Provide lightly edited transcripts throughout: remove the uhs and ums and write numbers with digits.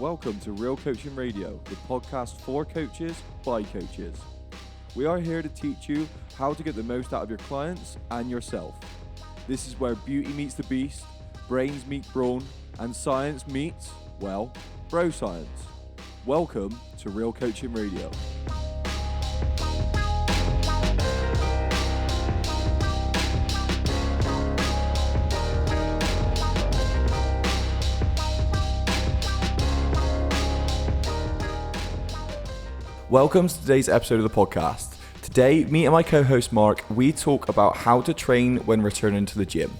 Welcome to Real Coaching Radio, the podcast for coaches by coaches. We are here to teach you how to get the most out of your clients and yourself. This is where beauty meets the beast, brains meet brawn, and science meets, well, bro science. Welcome to Real Coaching Radio. Welcome to today's episode of the podcast. Today, me and my co-host Mark, we talk about how to train when returning to the gym.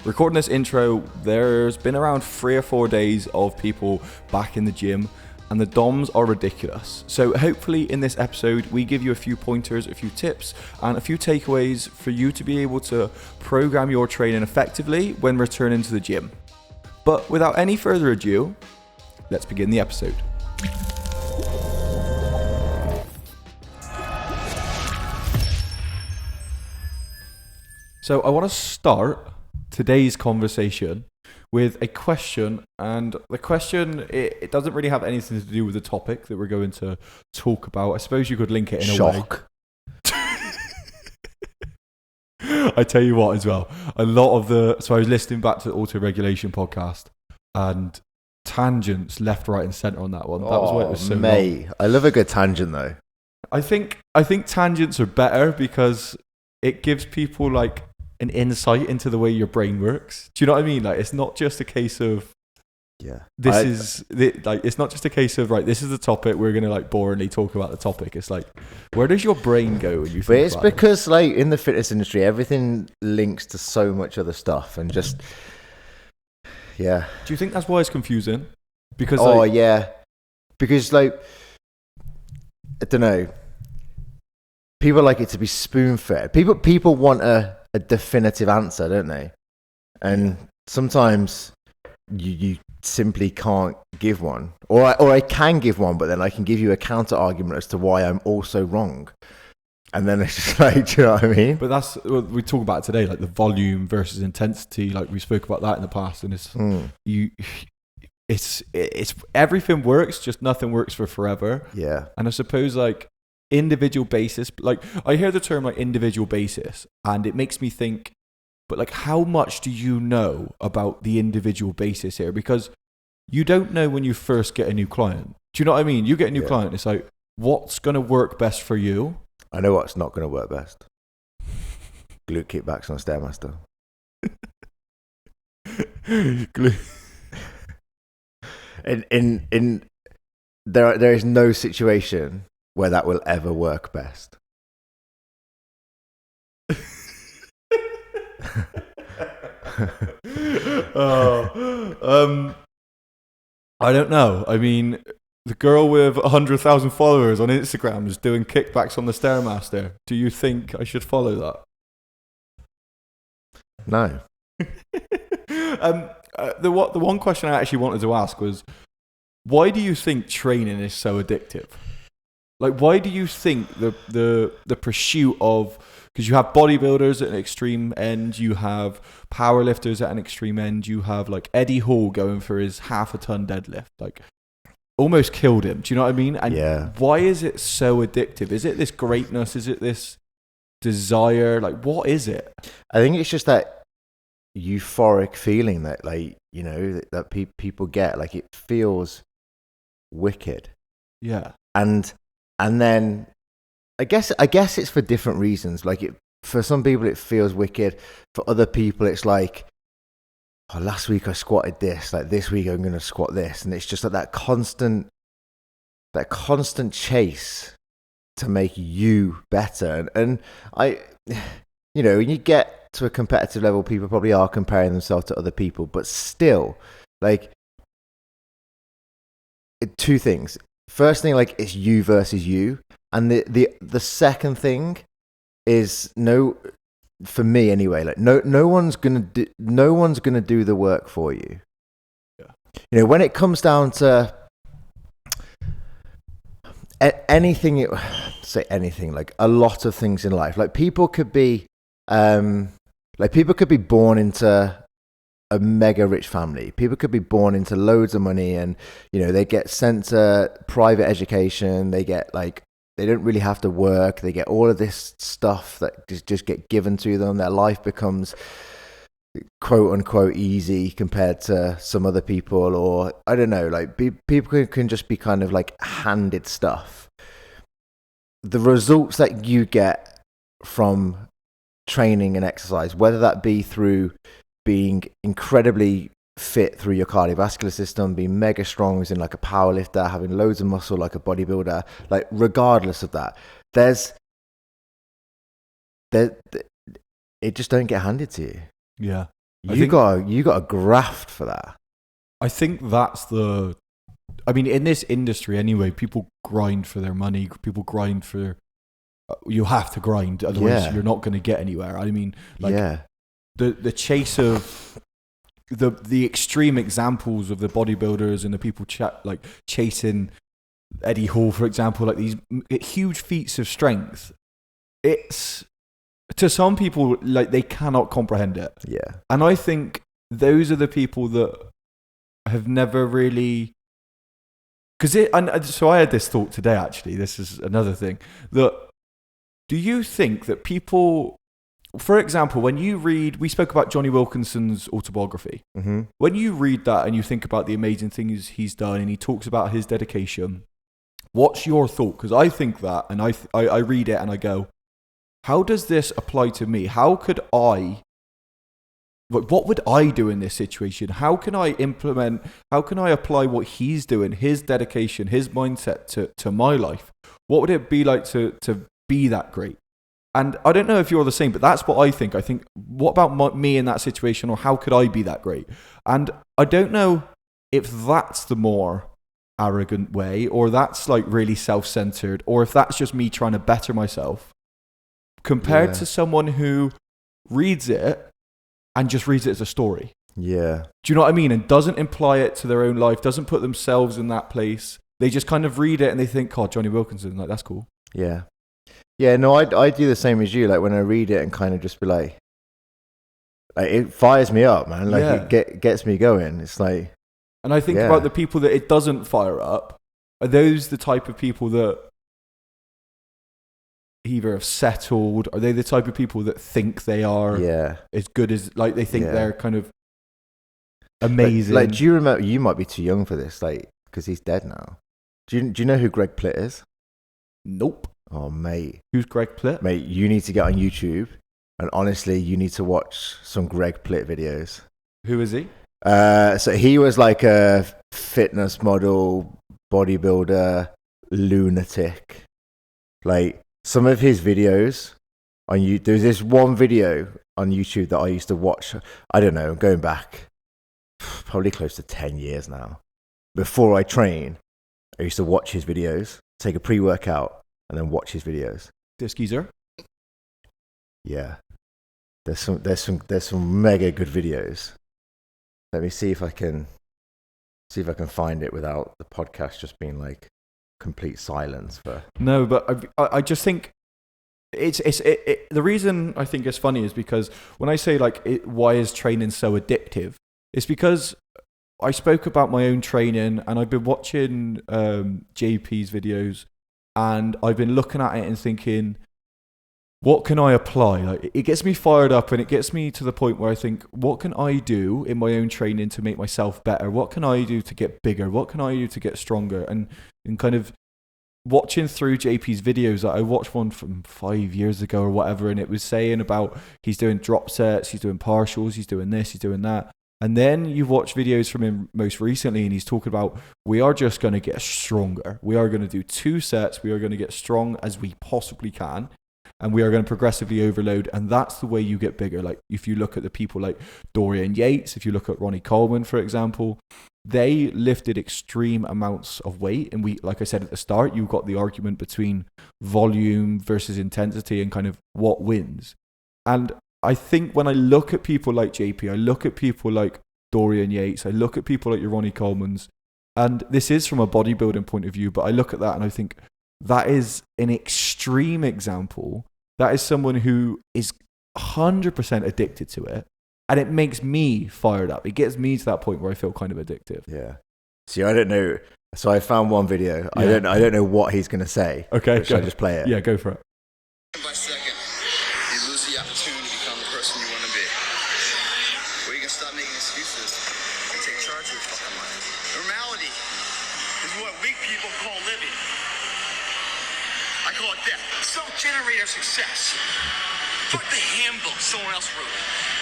Recording this intro, there's been around 3 or 4 days of people back in the gym, and the DOMs are ridiculous. So hopefully in this episode, we give you a few pointers, a few tips, and a few takeaways for you to be able to program your training effectively when returning to the gym. But without any further ado, let's begin the episode. So I want to start today's conversation with a question, and the question, it doesn't really have anything to do with the topic that we're going to talk about. I suppose you could link it in a way. I tell you what as well, so I was listening back to the Auto-Regulation podcast, and tangents left, right and centre on that one. That was why it was so long. I love a good tangent though. I think tangents are better because it gives people like an insight into the way your brain works. Do you know what I mean? Like, it's not just a case of, it's not just a case of, right, this is the topic, we're going to like boringly talk about the topic. It's like, where does your brain go when you think about it? But it's because like in the fitness industry, everything links to so much other stuff and just, yeah. Do you think that's why it's confusing? Because because like, I don't know. People like it to be spoon-fed. People want a definitive answer, don't they? And sometimes you simply can't give one. Or I can give one, but then I can give you a counter argument as to why I'm also wrong. And then it's just like, do you know what I mean? But that's what we talk about today, like the volume versus intensity. Like we spoke about that in the past, and it's everything works, just nothing works for forever. Yeah. And I suppose like individual basis, like I hear the term like individual basis, and it makes me think, but like how much do you know about the individual basis here? Because you don't know when you first get a new client. Do you know what I mean? You get a new client, it's like, what's going to work best for you? I know what's not going to work best. Glute kickbacks on a Stairmaster. in there is no situation where that will ever work best. I don't know. I mean, the girl with 100,000 followers on Instagram is doing kickbacks on the Stairmaster. Do you think I should follow that? No. The one question I actually wanted to ask was, why do you think training is so addictive? Like, why do you think the pursuit of, because you have bodybuilders at an extreme end, you have powerlifters at an extreme end, you have like Eddie Hall going for his 1/2 ton deadlift, like almost killed him. Do you know what I mean? And why is it so addictive? Is it this greatness? Is it this desire? Like, what is it? I think it's just that euphoric feeling that, like, you know, that people get. Like, it feels wicked. Yeah. And then I guess it's for different reasons. Like, for some people it feels wicked. For other people it's like, oh, last week I squatted this. Like, this week I'm going to squat this. And it's just like that constant chase to make you better. And I, you know, when you get to a competitive level, people probably are comparing themselves to other people. But still, like, two things. First thing, like, it's you versus you, and the second thing is, no, for me anyway, like no one's gonna do the work for you. Yeah. You know, when it comes down to anything, like a lot of things in life, like people could be born into a mega rich family. People could be born into loads of money, and they get sent to private education. They get they don't really have to work. They get all of this stuff that just get given to them. Their life becomes quote unquote easy compared to some other people, or I don't know, people can just be kind of handed stuff. The results that you get from training and exercise, whether that be through being incredibly fit through your cardiovascular system, being mega strong as in a power lifter, having loads of muscle like a bodybuilder, regardless of that, it just don't get handed to you. Yeah. You got a graft for that. I think that's in this industry anyway, people grind for their money. People grind for, you have to grind, otherwise you're not going to get anywhere. The chase of the extreme examples of the bodybuilders and the people chasing Eddie Hall, for example, these huge feats of strength. It's, to some people, they cannot comprehend it. Yeah. And I think those are the people that have never really, so I had this thought today, actually. This is another thing. Do you think that people, for example, when you read, we spoke about Johnny Wilkinson's autobiography. Mm-hmm. When you read that and you think about the amazing things he's done and he talks about his dedication, what's your thought? Because I think that, and I read it and I go, how does this apply to me? How could what would I do in this situation? How can I apply what he's doing, his dedication, his mindset to my life? What would it be like to be that great? And I don't know if you're the same, but that's what I think. I think, what about me in that situation, or how could I be that great? And I don't know if that's the more arrogant way, or that's really self-centered, or if that's just me trying to better myself compared to someone who reads it and just reads it as a story. Yeah. Do you know what I mean? And doesn't imply it to their own life, doesn't put themselves in that place. They just kind of read it and they think, oh, Johnny Wilkinson, that's cool. Yeah. Yeah, no, I do the same as you. When I read it and kind of just be it fires me up, man. It gets me going. It's and I think about the people that it doesn't fire up. Are those the type of people that either have settled? Are they the type of people that think they are as good as, they think they're kind of amazing? Do you remember, you might be too young for this, because he's dead now. Do you know who Greg Plitt is? Nope. Oh, mate. Who's Greg Plitt? Mate, you need to get on YouTube, and honestly, you need to watch some Greg Plitt videos. Who is he? So he was a fitness model, bodybuilder, lunatic. Some of his videos on YouTube, there's this one video on YouTube that I used to watch, I don't know, going back probably close to 10 years now. Before I train, I used to watch his videos, take a pre-workout, and then watch his videos. This geezer? Yeah. There's some mega good videos. Let me see if I can find it without the podcast just being complete silence. No, but I just think it's the reason I think it's funny is because when I say why is training so addictive, it's because I spoke about my own training and I've been watching JP's videos. And I've been looking at it and thinking, what can I apply? It gets me fired up, and it gets me to the point where I think, what can I do in my own training to make myself better? What can I do to get bigger? What can I do to get stronger? And kind of watching through JP's videos, I watched one from 5 years ago or whatever, and it was saying about he's doing drop sets, he's doing partials, he's doing this, he's doing that. And then you watch videos from him most recently, and he's talking about, we are just going to get stronger. We are going to do 2 sets. We are going to get strong as we possibly can. And we are going to progressively overload. And that's the way you get bigger. If you look at the people like Dorian Yates, if you look at Ronnie Coleman, for example, they lifted extreme amounts of weight. And like I said at the start, you've got the argument between volume versus intensity and kind of what wins. And I think when I look at people like JP, I look at people like Dorian Yates, I look at people like your Ronnie Colemans, and this is from a bodybuilding point of view, but I look at that and I think that is an extreme example. That is someone who is 100% addicted to it. and it makes me fired up. It gets me to that point where I feel kind of addictive. Yeah. See, I don't know. So I found one video. Yeah. I don't know what he's going to say. Okay. Should I just play it? Yeah, go for it. By second, you lose the opportunity to become the person you want to be. Or you can stop making excuses and take charge of your fucking life. Normality is what weak people call living. I call it death. Self-generator success. Fuck the handbook someone else wrote.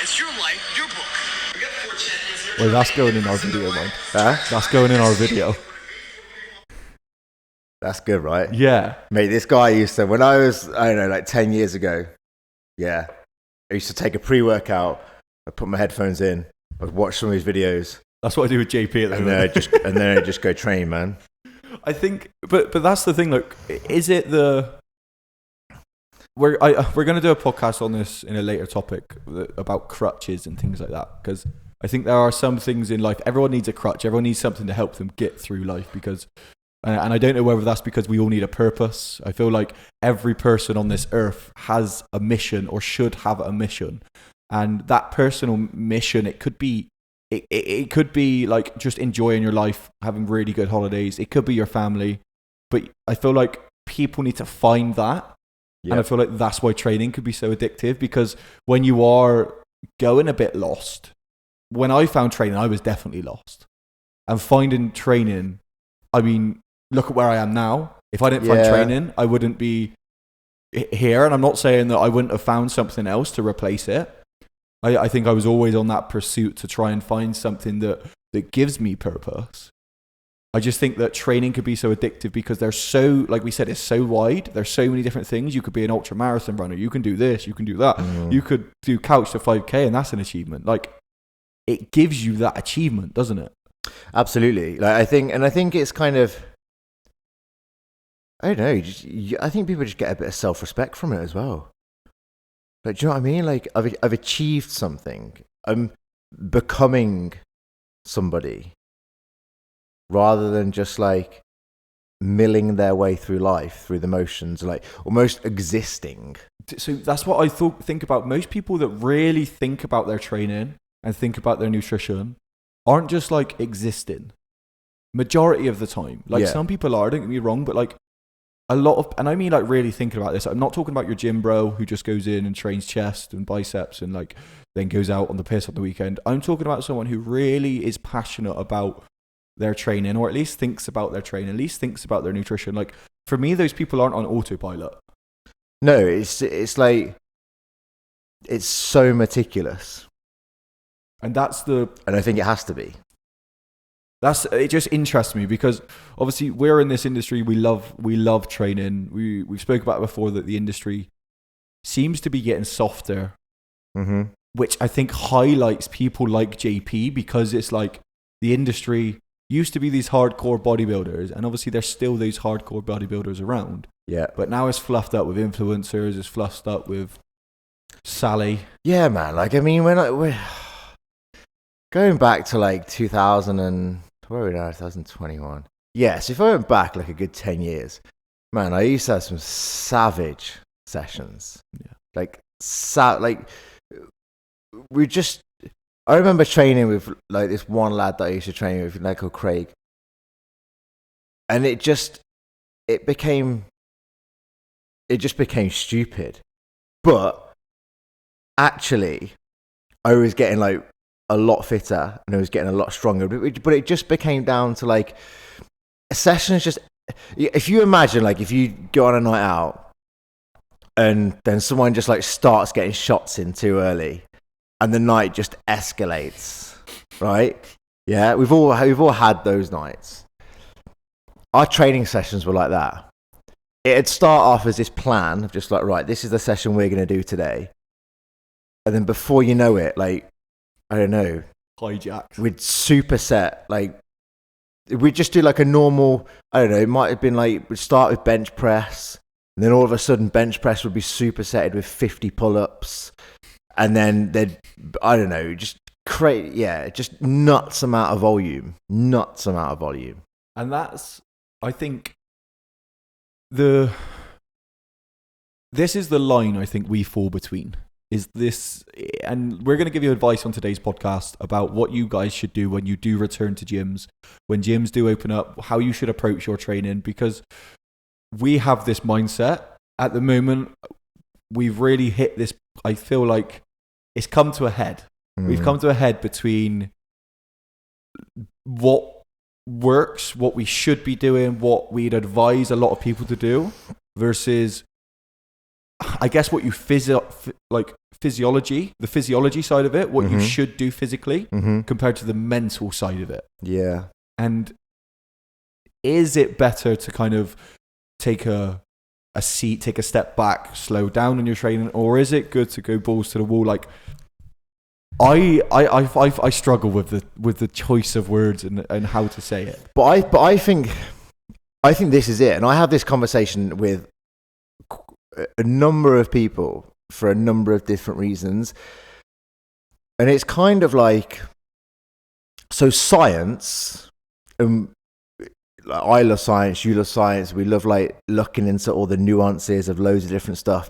It's your life, your book. We got 4 champions here. Well, that's going in our video, man. Huh? That's going in our video. That's good, right? Yeah. Mate, this guy used to, when I was, I don't know, like 10 years ago, I used to take a pre-workout, I'd put my headphones in, I'd watch some of his videos, That's what I do with JP at the and moment. then I'd just go train, man. I think, but that's the thing. Like, is it the we're going to do a podcast on this in a later topic about crutches and things like that, because I think there are some things in life. Everyone needs a crutch. Everyone needs something to help them get through life, because, and I don't know whether that's because we all need a purpose. I feel like every person on this earth has a mission or should have a mission, and that personal mission, it could be. It could be like just enjoying your life, having really good holidays. It could be your family. But I feel like people need to find that. Yep. And I feel like that's why training could be so addictive, because when you are going a bit lost, when I found training, I was definitely lost. And finding training, I mean, look at where I am now. If I didn't find training, I wouldn't be here. And I'm not saying that I wouldn't have found something else to replace it. I think I was always on that pursuit to try and find something that gives me purpose. I just think that training could be so addictive because they're so, like we said, it's so wide. There's so many different things. You could be an ultra marathon runner. You can do this. You can do that. You could do couch to 5K, and that's an achievement. Like, it gives you that achievement, doesn't it? Absolutely. Like, I think it's kind of, I don't know. I think people just get a bit of self-respect from it as well. Like, do you know what I mean? Like, I've achieved something. I'm becoming somebody, rather than just like milling their way through life through the motions, like almost existing. So that's what I think about. Most people that really think about their training and think about their nutrition aren't just like existing. Majority of the time, like some people are. Don't get me wrong, but like a lot of, and I mean like really thinking about this. I'm not talking about your gym bro who just goes in and trains chest and biceps and like then goes out on the piss on the weekend. I'm talking about someone who really is passionate about their training, or at least thinks about their training, at least thinks about their nutrition. Like, for me, those people aren't on autopilot. No, it's like, it's so meticulous. And and I think it has to be. It just interests me because obviously we're in this industry. We love training. We've spoke about it before, that the industry seems to be getting softer, which I think highlights people like JP, because it's like the industry used to be these hardcore bodybuilders, and obviously there's still these hardcore bodybuilders around. Yeah. But now it's fluffed up with influencers. It's fluffed up with Sally. Yeah, man. Like, I mean, we're going back to like 2000 and where are we now? 2021. Yes, if I went back like a good 10 years, man, I used to have some savage sessions. Yeah. Like, we just. I remember training with like this one lad that I used to train with, like called Craig, and it just became stupid. But actually, I was getting like a lot fitter and I was getting a lot stronger. But it just became down to like a session is just, if you imagine like if you go on a night out and then someone just like starts getting shots in too early, and the night just escalates, right? Yeah, we've all had those nights. Our training sessions were like that. It'd start off as this plan of just like, right, this is the session we're going to do today. And then before you know it, like, I don't know, Hijacked. we'd superset, like, we'd just do like a normal, I don't know, it might have been like, we'd start with bench press, and then all of a sudden bench press would be supersetted with 50 pull-ups. And then they'd, I don't know, just just nuts amount of volume. And that's, I think, this is the line I think we fall between. is this, and we're going to give you advice on today's podcast about what you guys should do when you do return to gyms, when gyms do open up, how you should approach your training, because we have this mindset at the moment. We've really hit this, I feel like it's come to a head. We've come to a head between what works, what we should be doing, what we'd advise a lot of people to do, versus, I guess, what you physiology, the physiology side of it, what you should do physically, compared to the mental side of it. Yeah. And is it better to kind of take a seat, take a step back, slow down on your training, or is it good to go balls to the wall? Like, I struggle with the choice of words and how to say it. But I think this is it, and I have this conversation with a number of people for a number of different reasons, and it's kind of like, so science, I love science, you love science, we love like looking into all the nuances of loads of different stuff,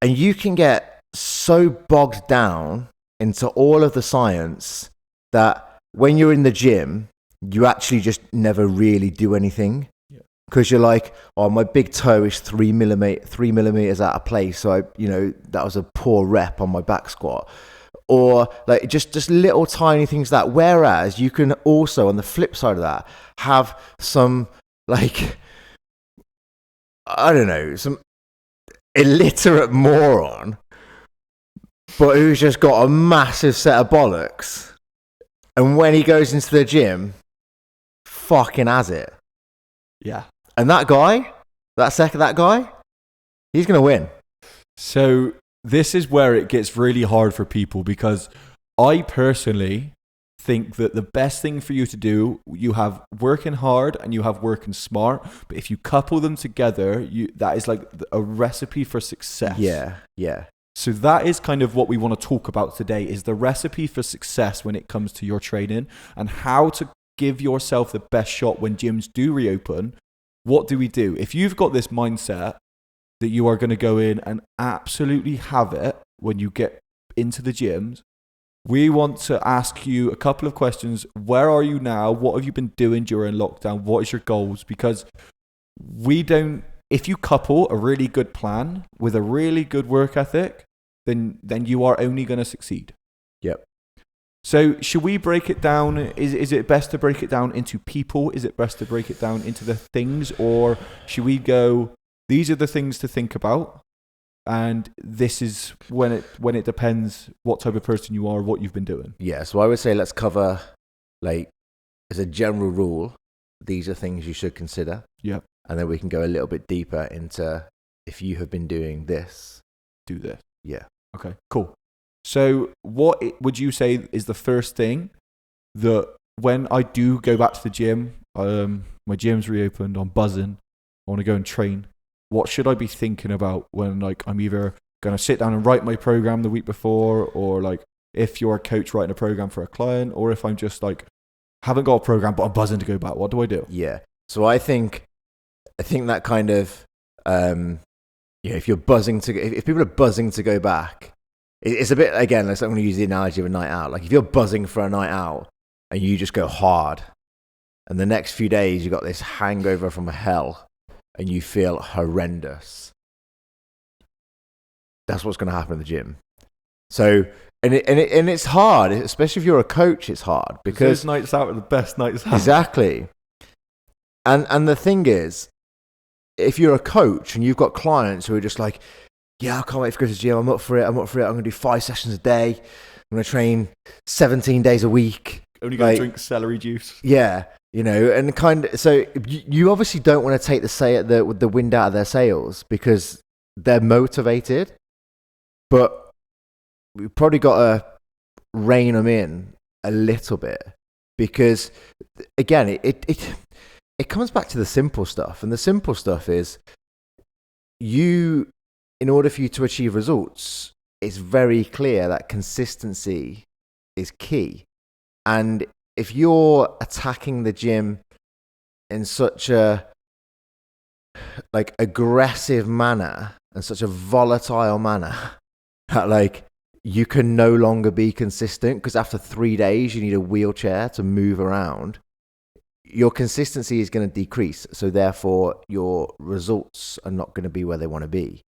and you can get so bogged down into all of the science that when you're in the gym, you actually just never really do anything. Because you're like, oh, my big toe is 3 millimeters out of place, so that was a poor rep on my back squat, or like just little tiny things that. Whereas you can also, on the flip side of that, have some, like, I don't know, some illiterate moron, but who's just got a massive set of bollocks, and when he goes into the gym, fucking has it. Yeah. And that guy, he's going to win. So this is where it gets really hard for people, because I personally think that the best thing for you to do, you have working hard and you have working smart, but if you couple them together, that is like a recipe for success. Yeah. So that is kind of what we want to talk about today, is the recipe for success when it comes to your training, and how to give yourself the best shot when gyms do reopen. What do we do? If you've got this mindset that you are going to go in and absolutely have it when you get into the gyms, we want to ask you a couple of questions. Where are you now? What have you been doing during lockdown? What is your goals? Because if you couple a really good plan with a really good work ethic, then you are only going to succeed. Yep. So should we break it down? Is it best to break it down into people? Is it best to break it down into the things? Or should we go, these are the things to think about, and this is when it depends what type of person you are, what you've been doing? Yeah, so I would say let's cover, like, as a general rule, these are things you should consider. Yeah. And then we can go a little bit deeper into, if you have been doing this, do this. Yeah. Okay, cool. So what would you say is the first thing that when I do go back to the gym, my gym's reopened, I'm buzzing, I want to go and train, what should I be thinking about when, like, I'm either going to sit down and write my program the week before, or like if you're a coach writing a program for a client, or if I'm just like, haven't got a program but I'm buzzing to go back, what do I do? Yeah. So I think that kind of, if you're buzzing if people are buzzing to go back, it's a bit, again, I'm going to use the analogy of a night out. Like, if you're buzzing for a night out and you just go hard, and the next few days you got this hangover from hell and you feel horrendous, that's what's going to happen in the gym. So, and it's hard, especially if you're a coach. It's hard because those nights out are the best nights out. Exactly. And the thing is, if you're a coach and you've got clients who are just like, yeah, I can't wait to go to the gym, I'm up for it, I'm going to do 5 sessions a day, I'm going to train 17 days a week. Only going to drink celery juice. Yeah, and kind of, so you obviously don't want to take the wind out of their sails, because they're motivated, but we've probably got to rein them in a little bit, because again, it comes back to the simple stuff, and the simple stuff is, in order for you to achieve results, it's very clear that consistency is key. And if you're attacking the gym in such a aggressive manner and such a volatile manner, like you can no longer be consistent because after 3 days you need a wheelchair to move around. Your consistency is going to decrease, so therefore your results are not going to be where they want to be.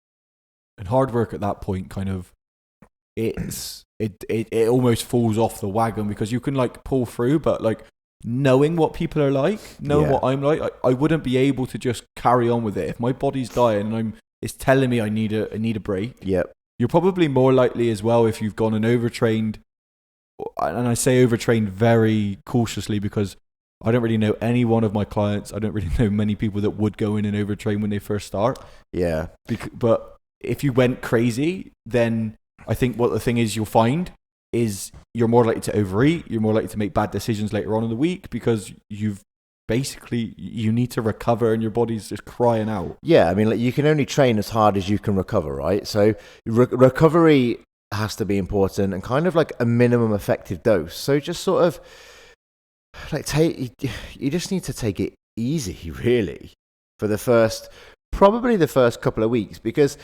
And hard work at that point kind of it almost falls off the wagon because you can like pull through, but like knowing what people are like, knowing what I'm like, I wouldn't be able to just carry on with it. If my body's dying and it's telling me I need a break. Yep. You're probably more likely as well if you've gone and overtrained, and I say overtrained very cautiously because I don't really know any one of my clients. I don't really know many people that would go in and overtrain when they first start. Yeah. But if you went crazy, then I think what the thing is you'll find is you're more likely to overeat. You're more likely to make bad decisions later on in the week because you need to recover and your body's just crying out. Yeah, I mean, like, you can only train as hard as you can recover, right? So recovery has to be important and kind of like a minimum effective dose. So just sort of like you just need to take it easy, really, for probably the first couple of weeks, because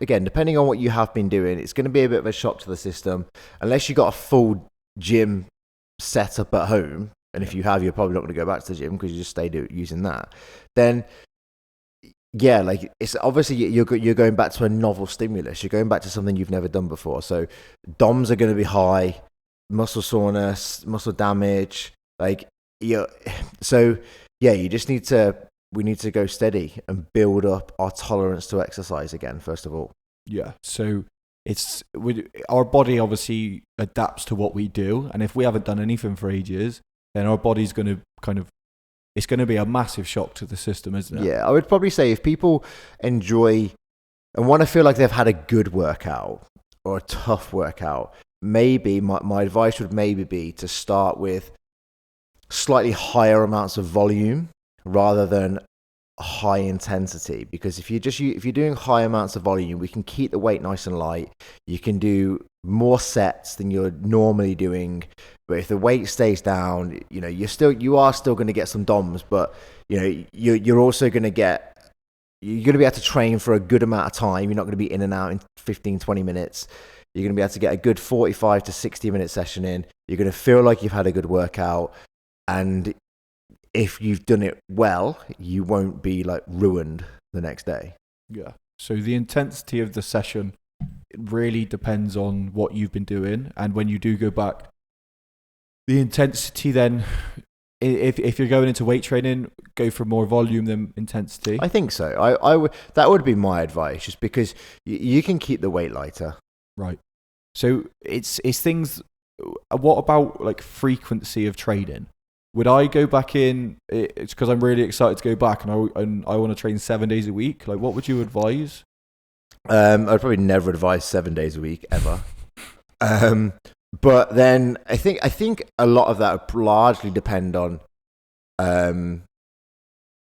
again, depending on what you have been doing, it's going to be a bit of a shock to the system unless you got a full gym set up at home. And if you have, you're probably not going to go back to the gym because you just stay using that. Then, yeah, like it's obviously you're going back to a novel stimulus. You're going back to something you've never done before. So DOMs are going to be high, muscle soreness, muscle damage. We need to go steady and build up our tolerance to exercise again, first of all. Yeah. So our body obviously adapts to what we do, and if we haven't done anything for ages, then our body's going to it's going to be a massive shock to the system, isn't it? Yeah, I would probably say if people enjoy and want to feel like they've had a good workout or a tough workout, maybe my advice would maybe be to start with slightly higher amounts of volume rather than high intensity, because if you're doing high amounts of volume, we can keep the weight nice and light. You can do more sets than you're normally doing, but if the weight stays down, you are still going to get some DOMs, but you're also going to be able to train for a good amount of time. You're not going to be in and out in 15-20 minutes. You're going to be able to get a good 45 to 60 minute session in. You're going to feel like you've had a good workout, and if you've done it well, you won't be like ruined the next day. Yeah. So the intensity of the session, it really depends on what you've been doing. And when you do go back, the intensity then, if you're going into weight training, go for more volume than intensity. I think so. That would be my advice, just because you can keep the weight lighter. Right. So it's things. What about like frequency of training? Would I go back in? It's because I'm really excited to go back, and I want to train 7 days a week. Like, what would you advise? I'd probably never advise 7 days a week ever. But then I think a lot of that would largely depend on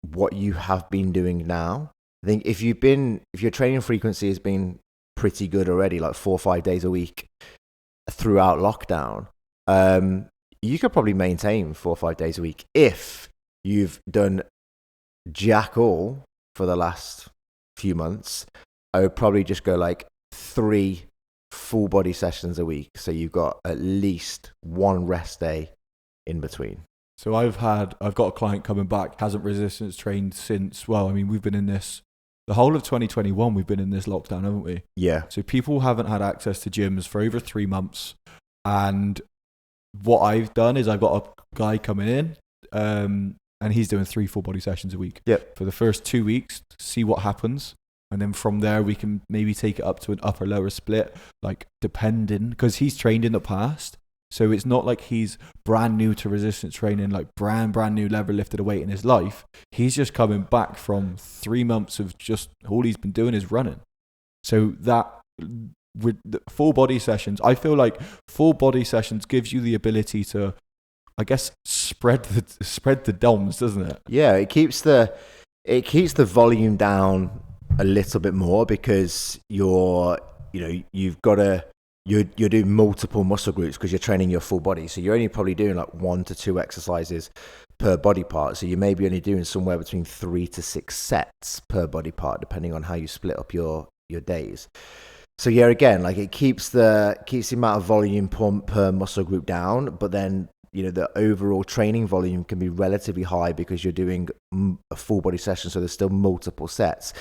what you have been doing now. I think if your training frequency has been pretty good already, like 4 or 5 days a week throughout lockdown, you could probably maintain 4 or 5 days a week. If you've done jack all for the last few months, I would probably just go like 3 full body sessions a week. So you've got at least 1 rest day in between. So I've got a client coming back, hasn't resistance trained since, we've been in this, the whole of 2021, we've been in this lockdown, haven't we? Yeah. So people haven't had access to gyms for over 3 months. And what I've done is I've got a guy coming in, and he's doing 3 full body sessions a week. Yep. For the first 2 weeks, see what happens. And then from there, we can maybe take it up to an upper lower split, like depending, because he's trained in the past. So it's not like he's brand new to resistance training, like brand new, never lifted a weight in his life. He's just coming back from 3 months of just all he's been doing is running. So that with the full body sessions, I feel like full body sessions gives you the ability to, I guess, spread the DOMs, doesn't it? Yeah, it keeps the volume down a little bit more because you're doing multiple muscle groups because you're training your full body. So you're only probably doing like 1 to 2 exercises per body part. So you may be only doing somewhere between 3 to 6 sets per body part, depending on how you split up your days. So yeah, again, like it keeps the amount of volume per muscle group down, but then the overall training volume can be relatively high because you're doing a full body session, so there's still multiple sets.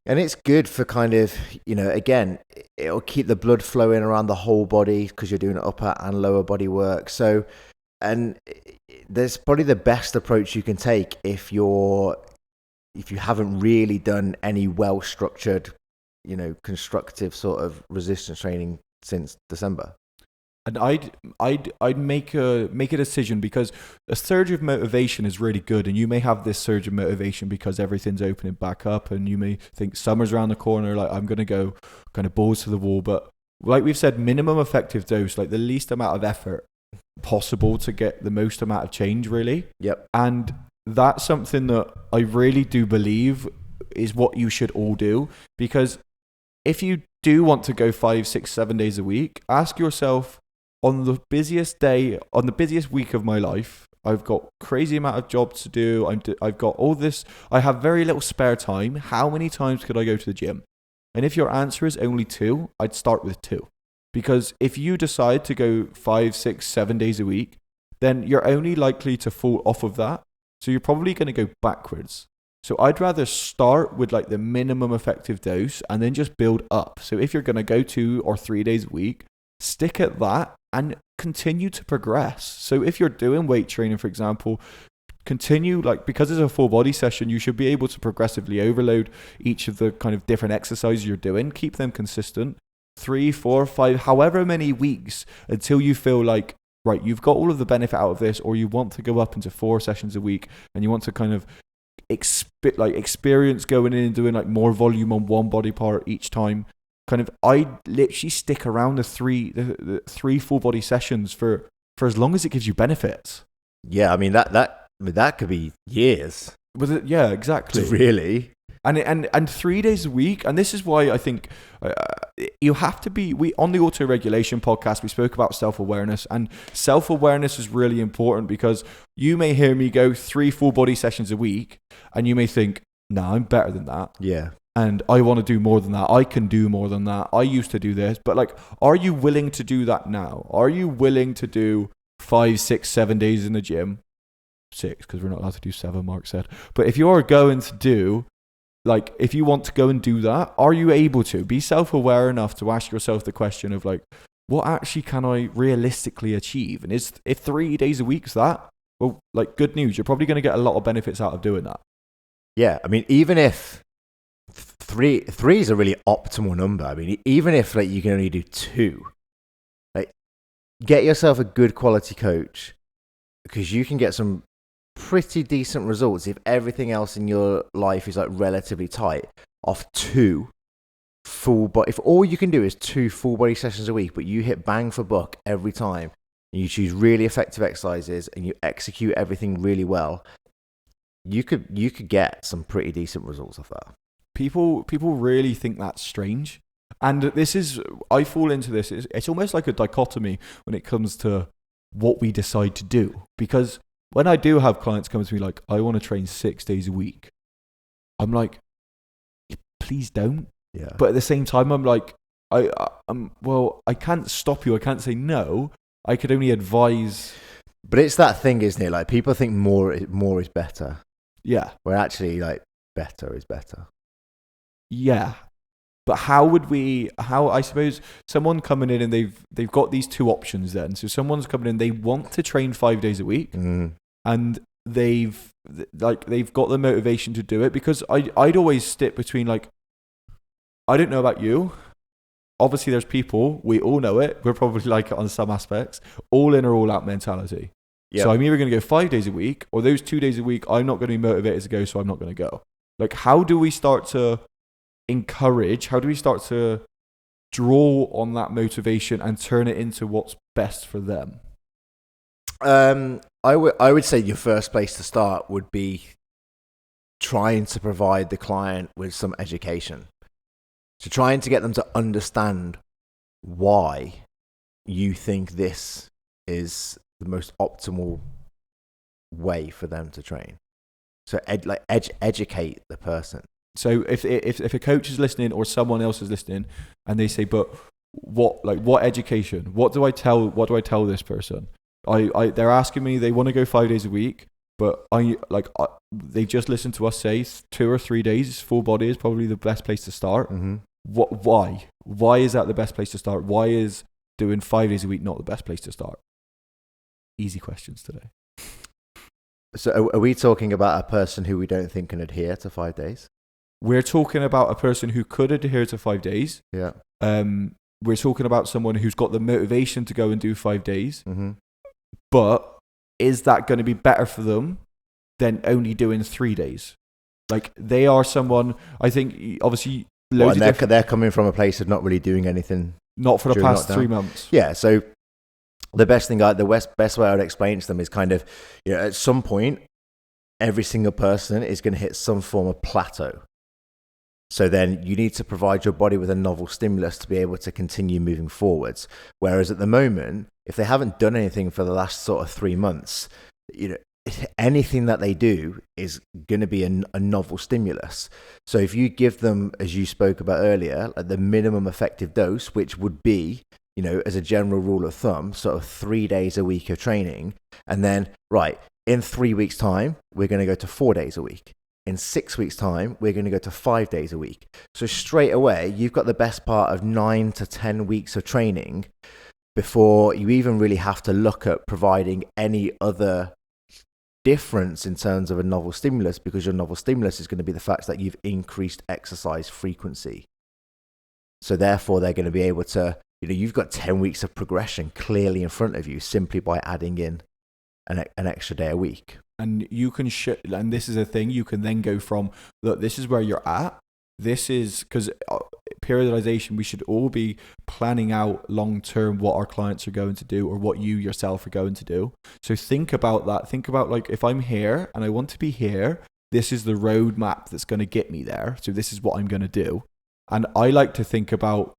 And it's good for kind of, again, it'll keep the blood flowing around the whole body because you're doing upper and lower body work. So, and there's probably the best approach you can take if you haven't really done any well-structured, constructive sort of resistance training since December. And I'd make a decision, because a surge of motivation is really good, and you may have this surge of motivation because everything's opening back up, and you may think summer's around the corner, like I'm gonna go kind of balls to the wall. But like we've said, minimum effective dose, like the least amount of effort possible to get the most amount of change, really. Yep. And that's something that I really do believe is what you should all do, because if you do want to go 5, 6, 7 days a week, ask yourself, on the busiest day, on the busiest week of my life, I've got crazy amount of jobs to do. I've got all this. I have very little spare time. How many times could I go to the gym? And if your answer is only 2, I'd start with 2. Because if you decide to go 5, 6, 7 days a week, then you're only likely to fall off of that. So you're probably going to go backwards. So I'd rather start with like the minimum effective dose and then just build up. So if you're going to go 2 or 3 days a week, stick at that and continue to progress. So if you're doing weight training, for example, continue, like, because it's a full body session, you should be able to progressively overload each of the kind of different exercises you're doing. Keep them consistent, 3, 4, 5, however many weeks, until you feel like, right, you've got all of the benefit out of this, or you want to go up into 4 sessions a week and you want to kind of experience going in and doing like more volume on one body part each time. Kind of, I literally stick around the three full body sessions for as long as it gives you benefits. Yeah, I mean that could be years. Was it? Yeah, exactly. Really. And 3 days a week, and this is why I think you have to be. We on the Auto Regulation podcast, we spoke about self-awareness, and self-awareness is really important, because you may hear me go 3 full body sessions a week, and you may think, "Nah, I'm better than that." Yeah. And I want to do more than that. I can do more than that. I used to do this. But like, are you willing to do that now? Are you willing to do 5, 6, 7 days in the gym? 6, because we're not allowed to do 7, Mark said. But if you're going to do, like, if you want to go and do that, are you able to? Be self-aware enough to ask yourself the question of like, what actually can I realistically achieve? And if 3 days a week's that, well, like, good news. You're probably going to get a lot of benefits out of doing that. Yeah, I mean, even if three is a really optimal number. I mean, even if like you can only do 2, like, get yourself a good quality coach, because you can get some pretty decent results if everything else in your life is like relatively tight off 2 full body. If all you can do is 2 full body sessions a week, but you hit bang for buck every time, and you choose really effective exercises and you execute everything really well, you could get some pretty decent results off that. People really think that's strange. And I fall into this. It's almost like a dichotomy when it comes to what we decide to do. Because when I do have clients come to me like, I want to train 6 days a week, I'm like, please don't. Yeah. But at the same time, I'm like, I can't stop you. I can't say no. I could only advise. But it's that thing, isn't it? Like, people think more is better. Yeah. Where actually, like, better is better. Yeah. But I suppose someone coming in and they've got these 2 options then. So someone's coming in, they want to train 5 days a week, and they've got the motivation to do it, because I'd always stick between, like, I don't know about you. Obviously there's people, we all know it, we're probably like it on some aspects, all in or all out mentality. Yep. So I'm either going to go 5 days a week, or those 2 days a week, I'm not going to be motivated to go, so I'm not going to go. Like, how do we start to encourage, how do we start to draw on that motivation and turn it into what's best for them? I would say your first place to start would be trying to provide the client with some education. So trying to get them to understand why you think this is the most optimal way for them to train. So educate the person. So if a coach is listening or someone else is listening, and they say, but what education? What do I tell this person? They're asking me, they want to go 5 days a week, but they just listened to us say 2 or 3 days full body is probably the best place to start. Mm-hmm. Why is that the best place to start? Why is doing 5 days a week not the best place to start? Easy questions today. So are we talking about a person who we don't think can adhere to 5 days? We're talking about a person who could adhere to 5 days. Yeah. We're talking about someone who's got the motivation to go and do 5 days. Mm-hmm. But is that going to be better for them than only doing 3 days? Like, they are someone, I think, obviously, they're coming from a place of not really doing anything. Not for the past lockdown. 3 months. Yeah, so the best way I would explain to them is kind of, at some point, every single person is going to hit some form of plateau. So then you need to provide your body with a novel stimulus to be able to continue moving forwards. Whereas at the moment, if they haven't done anything for the last sort of 3 months, anything that they do is going to be a novel stimulus. So if you give them, as you spoke about earlier, like the minimum effective dose, which would be, as a general rule of thumb, sort of 3 days a week of training, and then, right, in 3 weeks' time, we're going to go to 4 days a week. In 6 weeks' time, we're going to go to 5 days a week. So straight away, you've got the best part of 9 to 10 weeks of training before you even really have to look at providing any other difference in terms of a novel stimulus, because your novel stimulus is going to be the fact that you've increased exercise frequency. So therefore, they're going to be able to, you've got 10 weeks of progression clearly in front of you simply by adding in an extra day a week. And you can and this is a thing, you can then go from, look, this is where you're at. This is, because periodization, we should all be planning out long term what our clients are going to do or what you yourself are going to do. So think about that. Think about, like, if I'm here and I want to be here, this is the roadmap that's going to get me there. So this is what I'm going to do. And I like to think about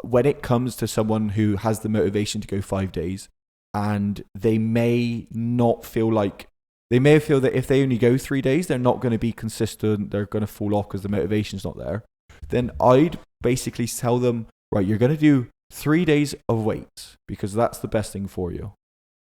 when it comes to someone who has the motivation to go 5 days, and they may feel that if they only go 3 days, they're not going to be consistent, they're going to fall off because the motivation's not there. Then I'd basically tell them, right, you're going to do 3 days of weights because that's the best thing for you.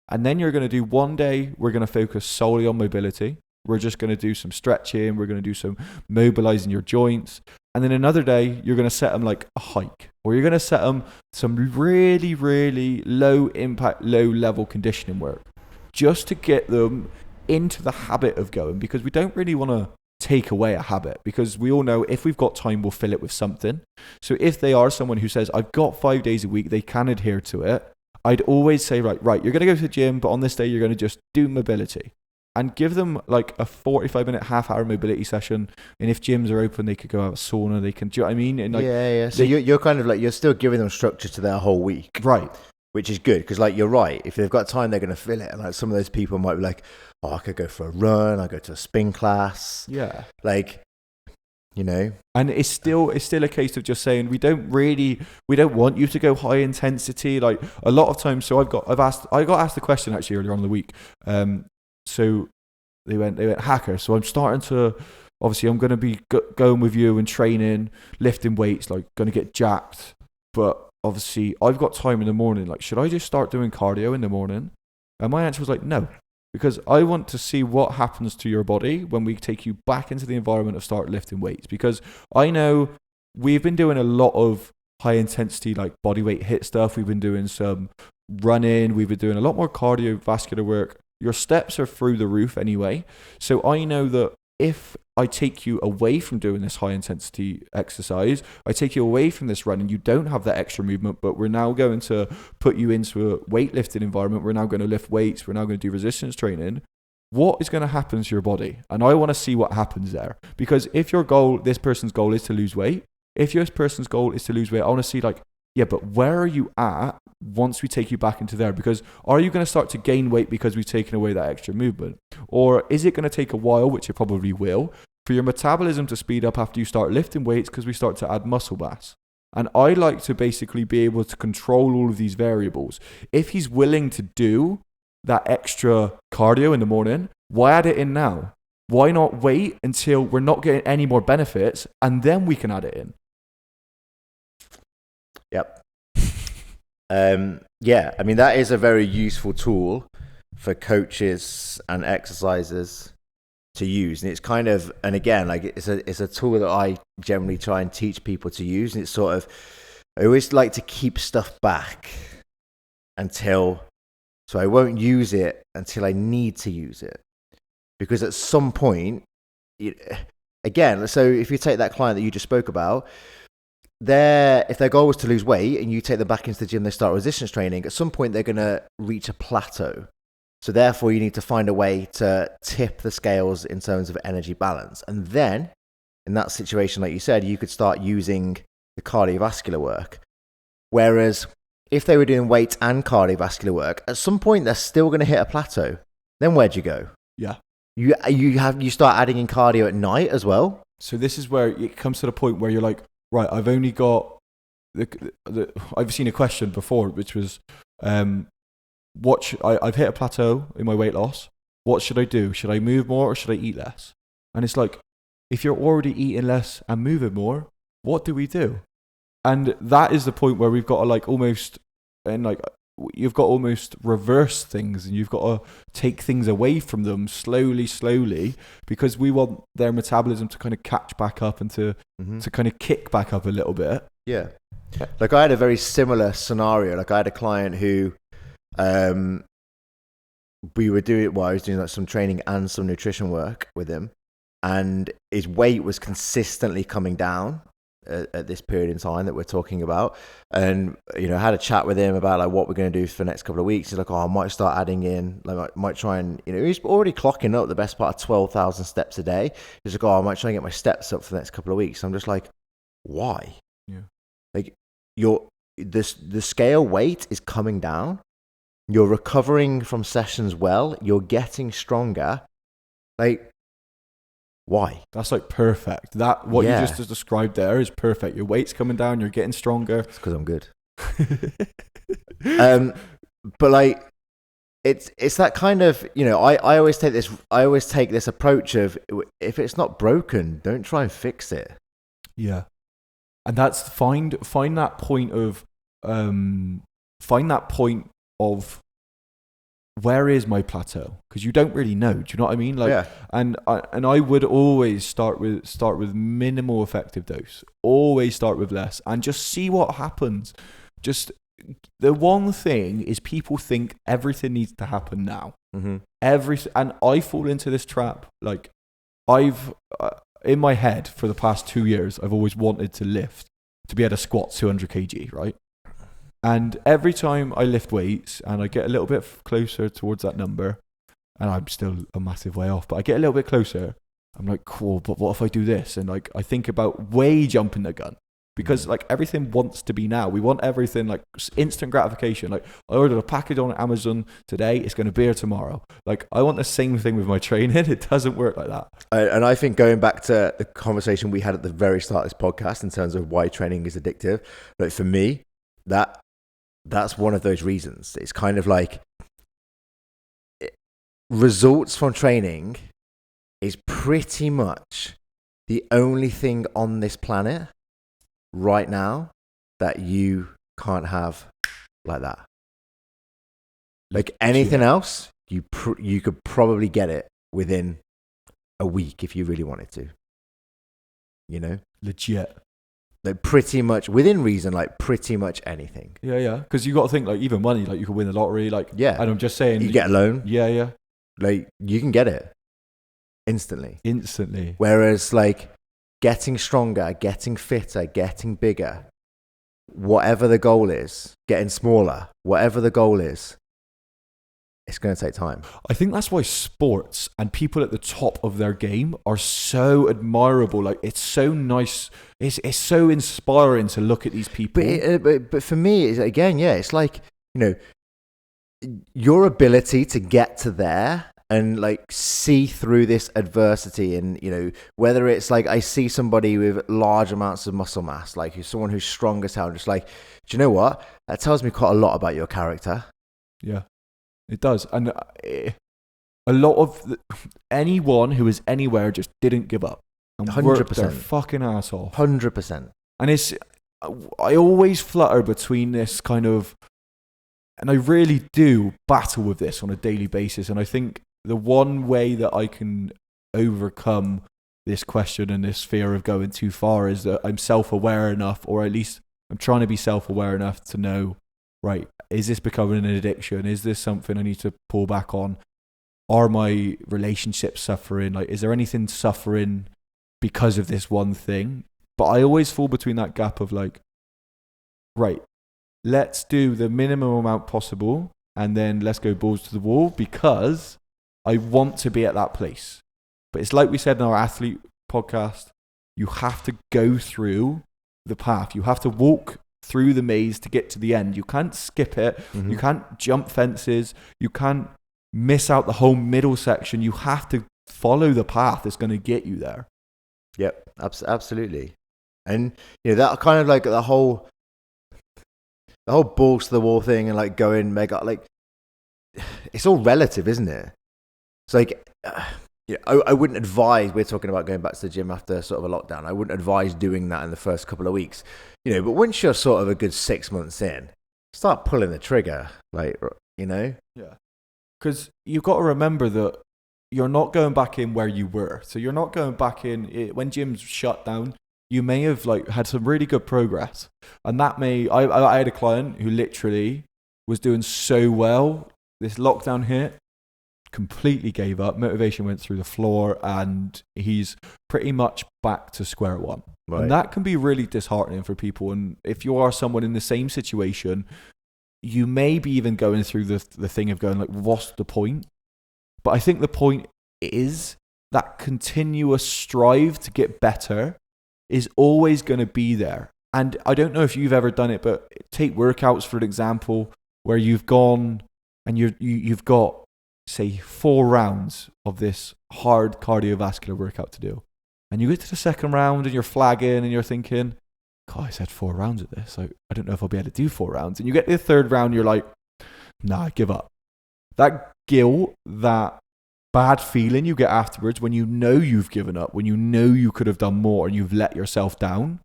And then you're going to do 1 day, we're going to focus solely on mobility. We're just going to do some stretching. We're going to do some mobilizing your joints. And then another day, you're going to set them like a hike, or you're going to set them some really, really low impact, low level conditioning work just to get them into the habit of going, because we don't really want to take away a habit, because we all know if we've got time, we'll fill it with something. So if they are someone who says, I've got 5 days a week, they can adhere to it, I'd always say, right, you're going to go to the gym, but on this day, you're going to just do mobility. And give them like a 45-minute, half-hour mobility session. And if gyms are open, they could go out sauna. They can, do you know what I mean? And like, yeah. So you're kind of like, you're still giving them structure to their whole week. Right. Which is good, because like, you're right. If they've got time, they're going to fill it. And like, some of those people might be like, oh, I could go for a run. I go to a spin class. Yeah. Like, And it's still a case of just saying, we don't want you to go high intensity. Like a lot of times. So I got asked the question actually earlier on in the week. So they went, Hacker, so I'm starting to, obviously I'm going to be going with you and training, lifting weights, like going to get jacked. But obviously I've got time in the morning. Like, should I just start doing cardio in the morning? And my answer was like, no, because I want to see what happens to your body when we take you back into the environment of start lifting weights. Because I know we've been doing a lot of high intensity, like body weight hit stuff. We've been doing some running. We've been doing a lot more cardiovascular work. Your steps are through the roof anyway. So I know that if I take you away from doing this high intensity exercise, I take you away from this run and you don't have that extra movement, but we're now going to put you into a weightlifting environment. We're now going to lift weights. We're now going to do resistance training. What is going to happen to your body? And I want to see what happens there. Because if this person's goal is to lose weight, I want to see like, yeah, but where are you at once we take you back into there? Because are you going to start to gain weight because we've taken away that extra movement? Or is it going to take a while, which it probably will, for your metabolism to speed up after you start lifting weights because we start to add muscle mass? And I like to basically be able to control all of these variables. If he's willing to do that extra cardio in the morning, why add it in now? Why not wait until we're not getting any more benefits and then we can add it in? Yep. Yeah, I mean, that is a very useful tool for coaches and exercisers to use. And it's kind of, and again, like it's a tool that I generally try and teach people to use. And it's sort of, I always like to keep stuff back so I won't use it until I need to use it. Because at some point, again, so if you take that client that you just spoke about, if their goal was to lose weight and you take them back into the gym, they start resistance training, at some point they're going to reach a plateau. So therefore you need to find a way to tip the scales in terms of energy balance. And then in that situation, like you said, you could start using the cardiovascular work. Whereas if they were doing weight and cardiovascular work, at some point they're still going to hit a plateau. Then where'd you go? Yeah. You start adding in cardio at night as well. So this is where it comes to the point where you're like, right, I've only got I've seen a question before, which was, I've hit a plateau in my weight loss. What should I do? Should I move more or should I eat less? And it's like, if you're already eating less and moving more, what do we do? And that is the point where we've got to you've got to almost reverse things, and you've got to take things away from them slowly, because we want their metabolism to kind of catch back up and to kind of kick back up a little bit. Yeah. Like I had a very similar scenario. Like I had a client who, I was doing like some training and some nutrition work with him, and his weight was consistently coming down at this period in time that we're talking about. And I had a chat with him about like what we're going to do for the next couple of weeks. He's like, I might start adding in, like I might try and, he's already clocking up the best part of 12,000 steps a day. He's like, I might try and get my steps up for the next couple of weeks. I'm just like, why? Yeah. Like the scale weight is coming down. You're recovering from sessions well. You're getting stronger. Like, why? That's like perfect. What you just described there is perfect. Your weight's coming down. You're getting stronger. It's because I'm good. But like, it's that kind of, I always take this approach of, if it's not broken, don't try and fix it. Yeah. And that's find that point of where is my plateau? Because you don't really know. Do you know what I mean? Like, yeah. And I would always start with minimal effective dose. Always start with less, and just see what happens. Just the one thing is, people think everything needs to happen now. Mm-hmm. And I fall into this trap. Like, I've in my head for the past 2 years, I've always wanted to be able to squat 200 kg, right? And every time I lift weights and I get a little bit closer towards that number, and I'm still a massive way off, but I get a little bit closer, I'm like, cool, but what if I do this? And like, I think about way jumping the gun, because like everything wants to be now. We want everything like instant gratification. Like, I ordered a package on Amazon today, it's going to be here tomorrow. Like, I want the same thing with my training. It doesn't work like that. And I think, going back to the conversation we had at the very start of this podcast in terms of why training is addictive, like for me, that's one of those reasons. It's kind of like, results from training is pretty much the only thing on this planet right now that you can't have like that. Like anything else, you could probably get it within a week if you really wanted to. Legit. Like pretty much within reason, like pretty much anything. Yeah. Because you got to think, like, even money, like you could win the lottery, like, yeah. And I'm just saying, you get a loan. Yeah. Like you can get it instantly. Whereas like getting stronger, getting fitter, getting bigger, whatever the goal is, getting smaller, whatever the goal is, it's going to take time. I think that's why sports and people at the top of their game are so admirable. Like, it's so nice. It's so inspiring to look at these people. But for me, it's, again, yeah, it's like, your ability to get to there and like see through this adversity, and whether it's like I see somebody with large amounts of muscle mass, like someone who's strong as hell, just like, do you know what? That tells me quite a lot about your character. Yeah. It does. And a lot of anyone who is anywhere just didn't give up and worked their 100%. fucking ass off. 100%. And I always flutter between this kind of, and I really do battle with this on a daily basis. And I think the one way that I can overcome this question and this fear of going too far is that I'm self-aware enough, or at least I'm trying to be self-aware enough to know, right, is this becoming an addiction? Is this something I need to pull back on? Are my relationships suffering? Like, is there anything suffering because of this one thing? But I always fall between that gap of like, right, let's do the minimum amount possible and then let's go balls to the wall because I want to be at that place. But it's like we said in our athlete podcast, you have to go through the path. You have to walk through the maze to get to the end. You can't skip it. Mhm. You can't jump fences. You can't miss out the whole middle section. You have to follow the path that's going to get you there. Yep, absolutely. And that kind of like the whole balls to the wall thing and like going mega, like it's all relative, isn't it? It's like I wouldn't advise. We're talking about going back to the gym after sort of a lockdown. I wouldn't advise doing that in the first couple of weeks, but once you're sort of a good 6 months in, start pulling the trigger, like Yeah. Because you've got to remember that you're not going back in where you were. So you're not going back in when gyms shut down. You may have like had some really good progress, and that I had a client who literally was doing so well. This lockdown hit, completely gave up. Motivation went through the floor, and he's pretty much back to square one. Right. And that can be really disheartening for people. And if you are someone in the same situation, you may be even going through the thing of going like, what's the point? But I think the point is that continuous strive to get better is always going to be there. And I don't know if you've ever done it, but take workouts for an example, where you've gone and you've got, say, 4 rounds of this hard cardiovascular workout to do. And you get to the second round and you're flagging and you're thinking, God, I said 4 rounds of this. I don't know if I'll be able to do 4 rounds. And you get to the third round, you're like, nah, I give up. That guilt, that bad feeling you get afterwards when you know you've given up, when you know you could have done more and you've let yourself down,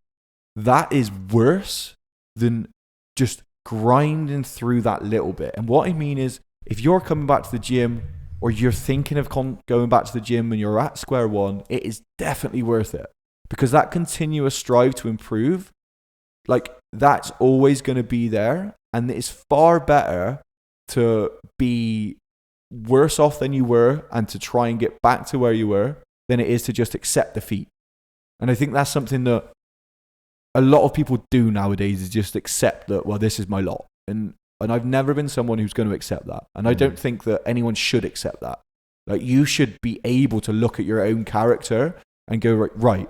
that is worse than just grinding through that little bit. And what I mean is, if you're coming back to the gym or you're thinking of going back to the gym and you're at square one, it is definitely worth it, because that continuous strive to improve, like, that's always going to be there. And it's far better to be worse off than you were and to try and get back to where you were than it is to just accept defeat. And I think that's something that a lot of people do nowadays, is just accept that, well, this is my lot. And I've never been someone who's going to accept that. And I don't think that anyone should accept that. Like, you should be able to look at your own character and go, right,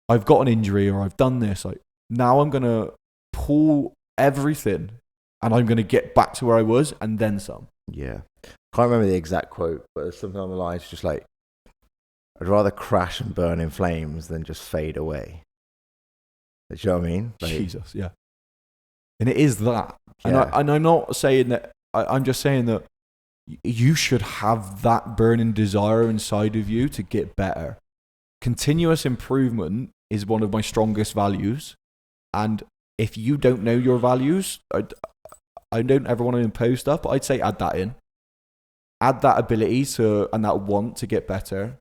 I've got an injury or I've done this. Like, now I'm going to pull everything and I'm going to get back to where I was and then some. Yeah. Can't remember the exact quote, but there's something on the lines just like, I'd rather crash and burn in flames than just fade away. Do you know what I mean? Like, Jesus, yeah. And it is that. Yeah. And I'm not saying that, I'm just saying that you should have that burning desire inside of you to get better. Continuous improvement is one of my strongest values. And if you don't know your values, I don't ever want to impose stuff, but I'd say add that in. Add that ability to, and that want to get better.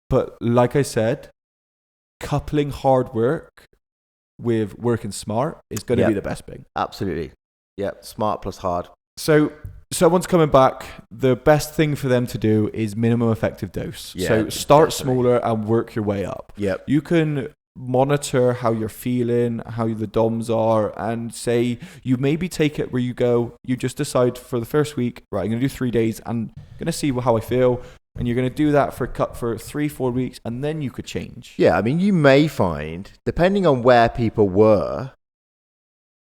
But like I said, coupling hard work with working smart is going to be the best thing. Absolutely. Yep. Smart plus hard. So someone's coming back, the best thing for them to do is minimum effective dose. Yeah, so start definitely. smaller and work your way up. Yep. You can monitor how you're feeling, how the DOMs are, and say you maybe take it where you go, you just decide for the first week, right, I'm going to do 3 days and I'm going to see how I feel. And you're going to do that for 3-4 weeks, and then you could change. Yeah, I mean, you may find, depending on where people were,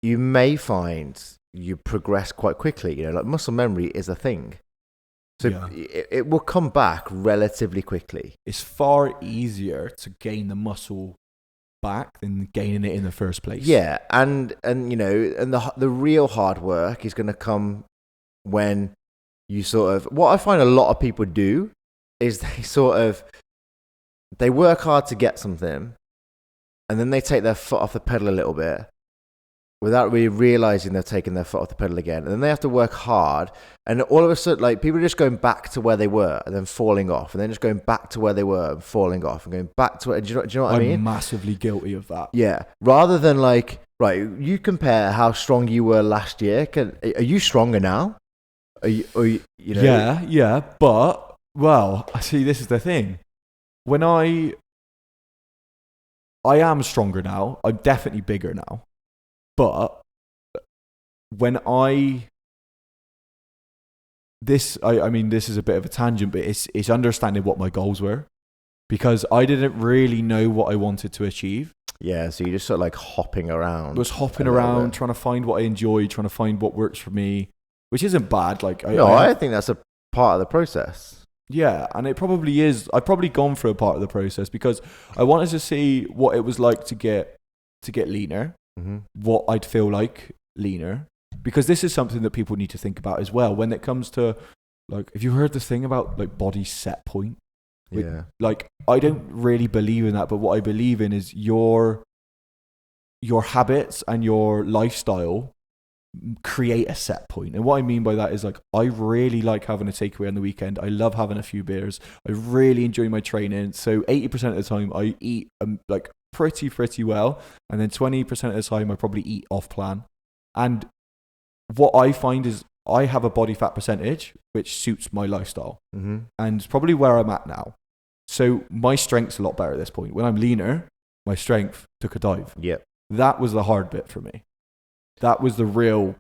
you may find you progress quite quickly. Like, muscle memory is a thing. So it will come back relatively quickly. It's far easier to gain the muscle back than gaining it in the first place. Yeah, and the real hard work is going to come when you sort of, what I find a lot of people do is they work hard to get something, and then they take their foot off the pedal a little bit without really realizing they're taking their foot off the pedal again. And then they have to work hard, and all of a sudden, like, people are just going back to where they were and then falling off, and then just going back to where they were and falling off and going back to it. Do you know what I mean? I'm massively guilty of that. Yeah. Rather than like, right, you compare how strong you were last year. Are you stronger now? Are you know? Yeah. But, well, I see, this is the thing. When I am stronger now, I'm definitely bigger now. But when I mean, this is a bit of a tangent, but it's understanding what my goals were, because I didn't really know what I wanted to achieve. Yeah, so you're just sort of like hopping around. I was hopping around, trying to find what I enjoy, trying to find what works for me, which isn't bad. Like, I think that's a part of the process. Yeah, and it probably is. I've probably gone through a part of the process because I wanted to see what it was like to get leaner, what I'd feel like leaner, because this is something that people need to think about as well when it comes to, like, have you heard the thing about like body set point? Yeah. Like, I don't really believe in that, but what I believe in is your habits and your lifestyle create a set point. And what I mean by that is, like, I really like having a takeaway on the weekend. I love having a few beers. I really enjoy my training. So 80% of the time I eat like pretty well, and then 20% of the time I probably eat off plan. And what I find is I have a body fat percentage which suits my lifestyle, and it's probably where I'm at now. So my strength's a lot better at this point. When I'm leaner, my strength took a dive. Yep. That was the hard bit for me. That was the real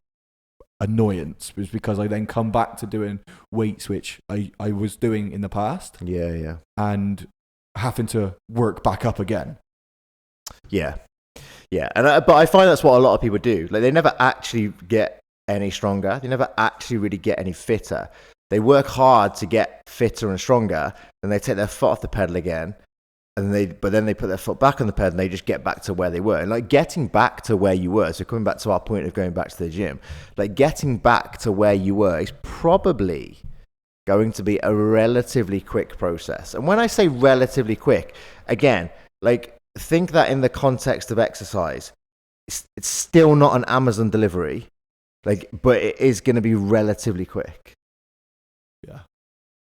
annoyance, was because I then come back to doing weights, which I was doing in the past. Yeah. And having to work back up again. Yeah. And but I find that's what a lot of people do. Like, they never actually get any stronger. They never actually really get any fitter. They work hard to get fitter and stronger, and they take their foot off the pedal again. But then they put their foot back on the pedal and they just get back to where they were. And like, getting back to where you were, so coming back to our point of going back to the gym, like, getting back to where you were is probably going to be a relatively quick process. And when I say relatively quick, again, like, think that in the context of exercise. It's still not an Amazon delivery, like, but it is going to be relatively quick. Yeah.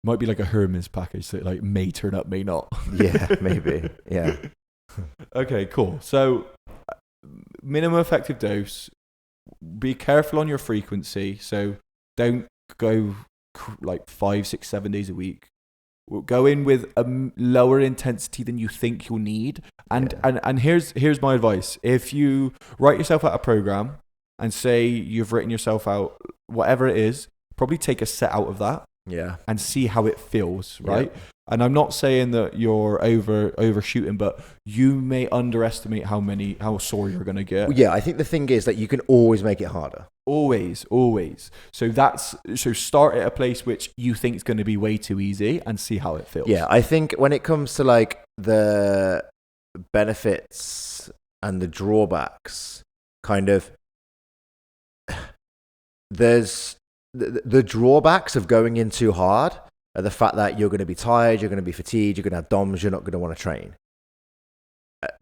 Might be like a Hermes package that, like, may turn up, may not. Yeah, maybe. Yeah. Okay, cool. So, minimum effective dose. Be careful on your frequency. So, don't go like 5, 6, 7 days a week. Go in with a lower intensity than you think you'll need. And here's my advice. If you write yourself out a program and say you've written yourself out, whatever it is, probably take a set out of that. Yeah. And see how it feels, right? Yeah. And I'm not saying that you're overshooting, but you may underestimate how sore you're going to get. Yeah, I think the thing is that you can always make it harder. Always. So start at a place which you think is going to be way too easy and see how it feels. Yeah, I think when it comes to like the benefits and the drawbacks, kind of, there's the drawbacks of going in too hard are the fact that you're going to be tired, you're going to be fatigued, you're going to have DOMs, you're not going to want to train.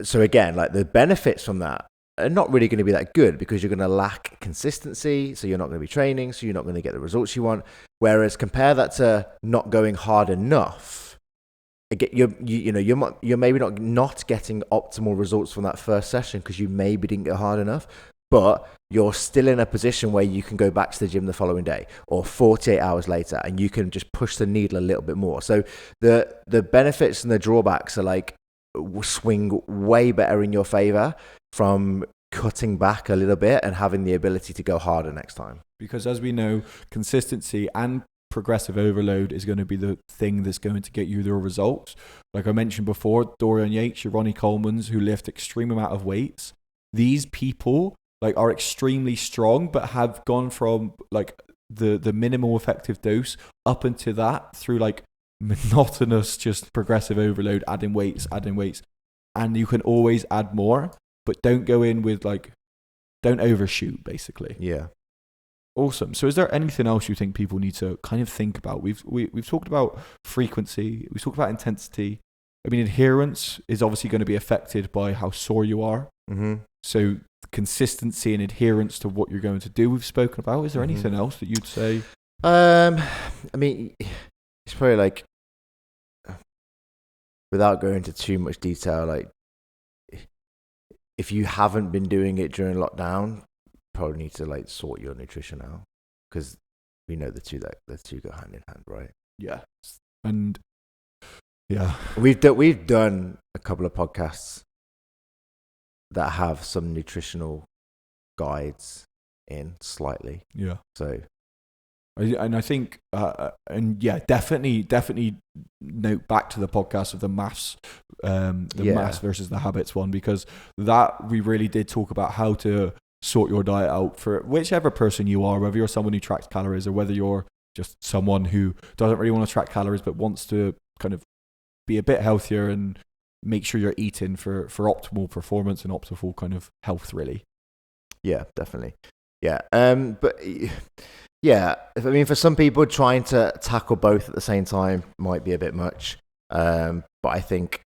So again, like, the benefits from that are not really going to be that good because you're going to lack consistency, so you're not going to be training, so you're not going to get the results you want. Whereas compare that to not going hard enough. Again, you're maybe not getting optimal results from that first session because you maybe didn't go hard enough. But you're still in a position where you can go back to the gym the following day or 48 hours later, and you can just push the needle a little bit more. So the benefits and the drawbacks are like swing way better in your favor from cutting back a little bit and having the ability to go harder next time. Because as we know, consistency and progressive overload is going to be the thing that's going to get you the results. Like I mentioned before, Dorian Yates, your Ronnie Coleman's, who lift extreme amount of weights. These people like are extremely strong, but have gone from like the minimal effective dose up into that through like monotonous, just progressive overload, adding weights. And you can always add more, but don't go in with like, don't overshoot basically. Yeah. Awesome. So is there anything else you think people need to kind of think about? We've talked about frequency. We've talked about intensity. I mean, adherence is obviously going to be affected by how sore you are. Mm-hmm. So consistency and adherence to what you're going to do, we've spoken about. Is there anything else that you'd say? I mean, it's probably like, without going into too much detail, like, if you haven't been doing it during lockdown, probably need to like sort your nutrition out, because we know the two go hand in hand, right? Yeah. And yeah, we've done a couple of podcasts that have some nutritional guides in slightly. Yeah. So, and I think, definitely note back to the podcast of the maths versus the habits one, because that we really did talk about how to sort your diet out for whichever person you are, whether you're someone who tracks calories or whether you're just someone who doesn't really want to track calories but wants to kind of be a bit healthier and make sure you're eating for optimal performance and optimal kind of health, really. Yeah, definitely. Yeah. But yeah, I mean, for some people, trying to tackle both at the same time might be a bit much. But I think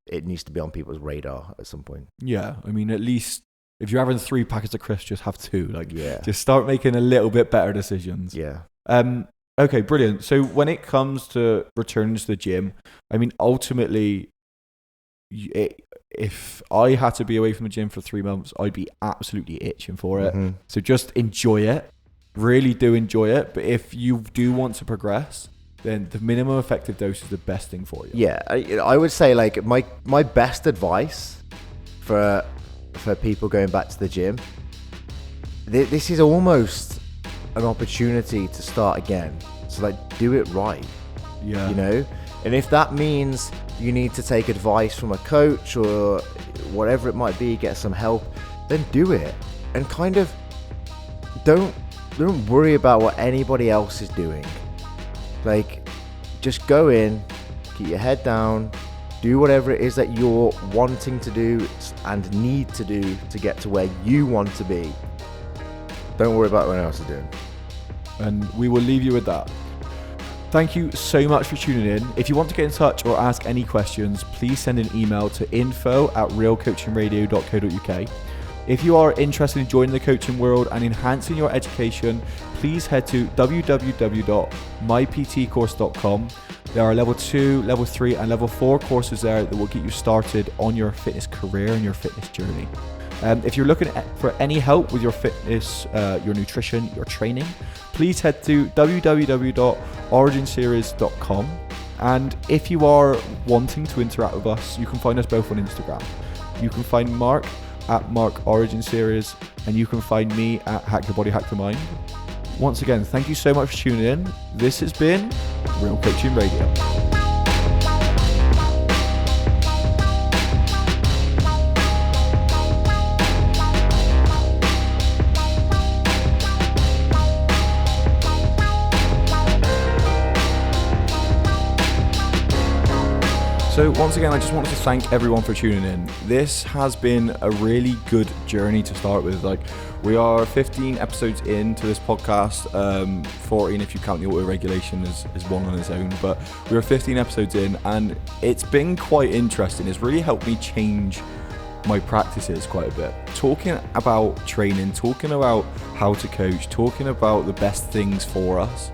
it needs to be on people's radar at some point. Yeah. I mean, at least if you're having 3 packets of crisps, just have 2. Yeah. Just start making a little bit better decisions. Yeah. Okay, brilliant. So when it comes to returning to the gym, I mean, ultimately, if I had to be away from the gym for 3 months, I'd be absolutely itching for it. Mm-hmm. So just enjoy it. Really do enjoy it. But if you do want to progress, then the minimum effective dose is the best thing for you. Yeah, I would say like my best advice for people going back to the gym, this is almost an opportunity to start again. So like, do it right. Yeah. You know? And if that means you need to take advice from a coach or whatever it might be, get some help, then do it. And kind of don't worry about what anybody else is doing. Like, just go in, keep your head down, do whatever it is that you're wanting to do and need to do to get to where you want to be. Don't worry about what anyone else is doing. And we will leave you with that. Thank you so much for tuning in. If you want to get in touch or ask any questions, please send an email to info@realcoachingradio.co.uk. If you are interested in joining the coaching world and enhancing your education, please head to www.myptcourse.com. There are level 2, level 3 and level 4 courses there that will get you started on your fitness career and your fitness journey. If you're looking for any help with your fitness, your nutrition, your training, please head to www.originseries.com. And if you are wanting to interact with us, you can find us both on Instagram. You can find Mark at Mark Origin Series, and you can find me at Hack Your Body, Hack Your Mind. Once again, thank you so much for tuning in. This has been Real Coaching Radio. So once again, I just wanted to thank everyone for tuning in. This has been a really good journey to start with. Like, we are 15 episodes into this podcast, 14 if you count the auto regulation as one on its own, but we are 15 episodes in and it's been quite interesting. It's really helped me change my practices quite a bit. Talking about training, talking about how to coach, talking about the best things for us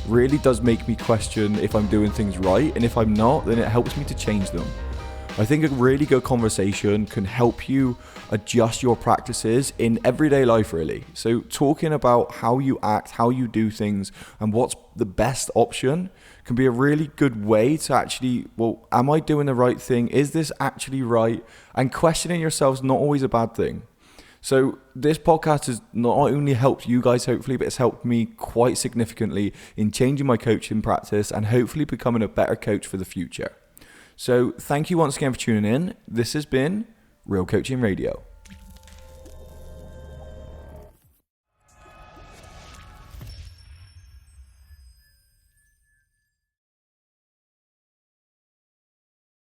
really does make me question if I'm doing things right, and if I'm not, then it helps me to change them. I think a really good conversation can help you adjust your practices in everyday life, really. So talking about how you act, how you do things, and what's the best option can be a really good way to actually, well, am I doing the right thing? Is this actually right? And questioning yourself is not always a bad thing. So this podcast has not only helped you guys, hopefully, but it's helped me quite significantly in changing my coaching practice and hopefully becoming a better coach for the future. So thank you once again for tuning in. This has been Real Coaching Radio.